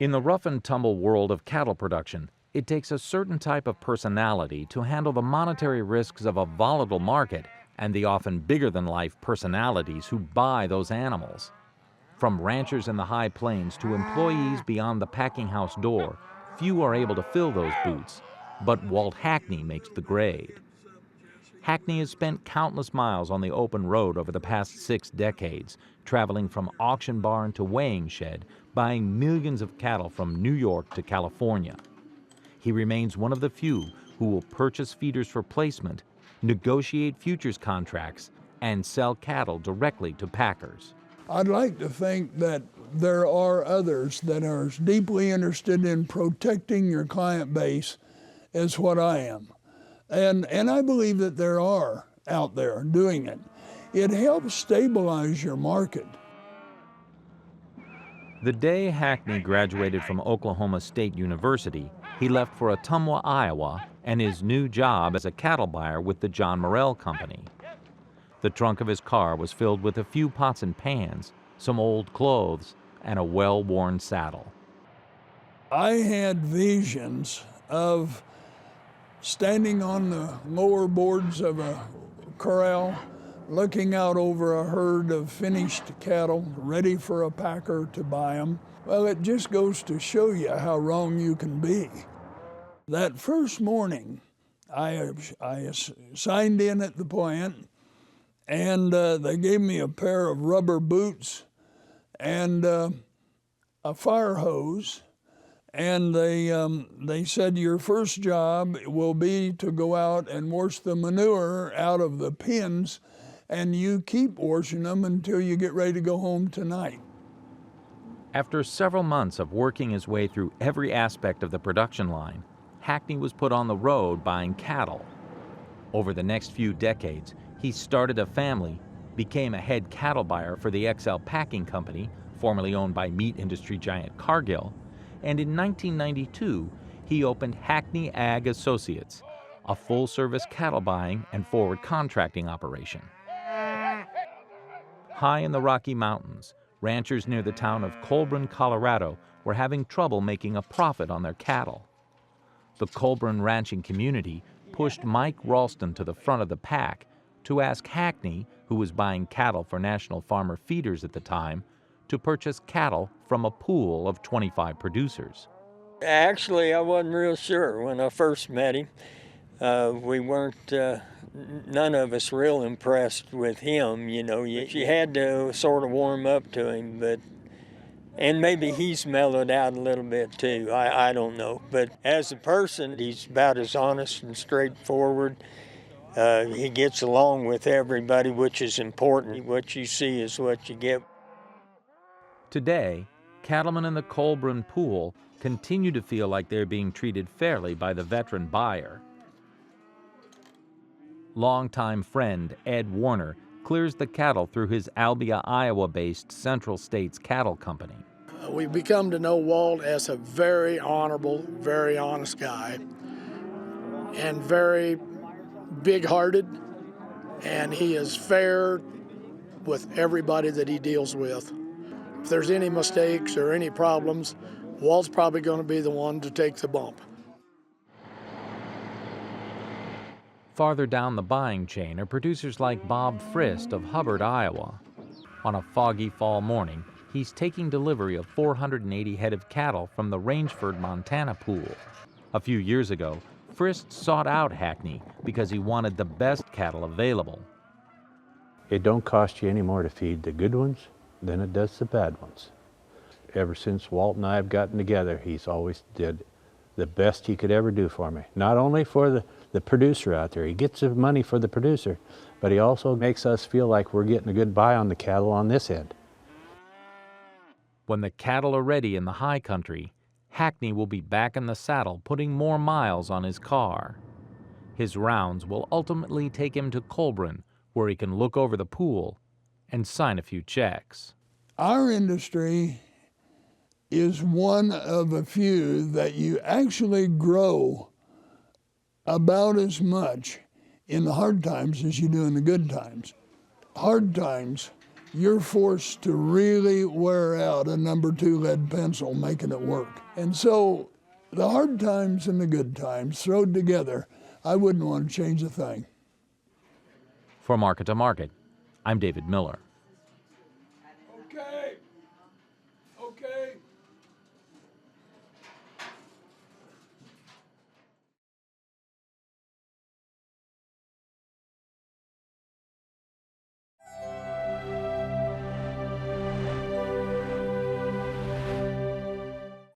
In the rough and tumble world of cattle production, it takes a certain type of personality to handle the monetary risks of a volatile market and the often bigger-than-life personalities who buy those animals. From ranchers in the high plains to employees beyond the packing house door, few are able to fill those boots, but Walt Hackney makes the grade. Hackney has spent countless miles on the open road over the past 6 decades, traveling from auction barn to weighing shed, buying millions of cattle from New York to California. He remains one of the few who will purchase feeders for placement, negotiate futures contracts, and sell cattle directly to packers. I'd like to think that there are others that are as deeply interested in protecting your client base as what I am. And I believe that there are out there doing it. It helps stabilize your market. The day Hackney graduated from Oklahoma State University, he left for Ottumwa, Iowa, and his new job as a cattle buyer with the John Morrell Company. The trunk of his car was filled with a few pots and pans, some old clothes, and a well-worn saddle. I had visions of standing on the lower boards of a corral, looking out over a herd of finished cattle, ready for a packer to buy them. Well, it just goes to show you how wrong you can be. That first morning, I signed in at the plant, and they gave me a pair of rubber boots and a fire hose. And they said your first job will be to go out and wash the manure out of the pens, and you keep washing them until you get ready to go home tonight. After several months of working his way through every aspect of the production line, Hackney was put on the road buying cattle. Over the next few decades, he started a family, became a head cattle buyer for the XL Packing Company, formerly owned by meat industry giant Cargill, and in 1992, he opened Hackney Ag Associates, a full-service cattle buying and forward contracting operation. High in the Rocky Mountains, ranchers near the town of Colburn, Colorado, were having trouble making a profit on their cattle. The Colburn ranching community pushed Mike Ralston to the front of the pack to ask Hackney, who was buying cattle for National Farmer Feeders at the time, to purchase cattle from a pool of 25 producers. Actually, I wasn't real sure when I first met him. We weren't, none of us real impressed with him, you know. You had to sort of warm up to him, and maybe he's mellowed out a little bit too, I don't know. But as a person, he's about as honest and straightforward. He gets along with everybody, which is important. What you see is what you get. Today, cattlemen in the Colburn pool continue to feel like they're being treated fairly by the veteran buyer. Longtime friend Ed Warner clears the cattle through his Albia, Iowa-based Central States Cattle Company. We've become to know Walt as a very honorable, very honest guy, and very big-hearted, and he is fair with everybody that he deals with. If there's any mistakes or any problems, Walt's probably going to be the one to take the bump. Farther down the buying chain are producers like Bob Frist of Hubbard, Iowa. On a foggy fall morning, he's taking delivery of 480 head of cattle from the Rangeford, Montana pool. A few years ago, Frist sought out Hackney because he wanted the best cattle available. It don't cost you any more to feed the good ones than it does the bad ones. Ever since Walt and I have gotten together, he's always did the best he could ever do for me. Not only for the producer out there, he gets the money for the producer, but he also makes us feel like we're getting a good buy on the cattle on this end. When the cattle are ready in the high country, Hackney will be back in the saddle putting more miles on his car. His rounds will ultimately take him to Colburn, where he can look over the pool and sign a few checks. Our industry is one of a few that you actually grow about as much in the hard times as you do in the good times. Hard times, you're forced to really wear out a number 2 lead pencil making it work. And so the hard times and the good times thrown together, I wouldn't want to change a thing. For Market to Market, I'm David Miller.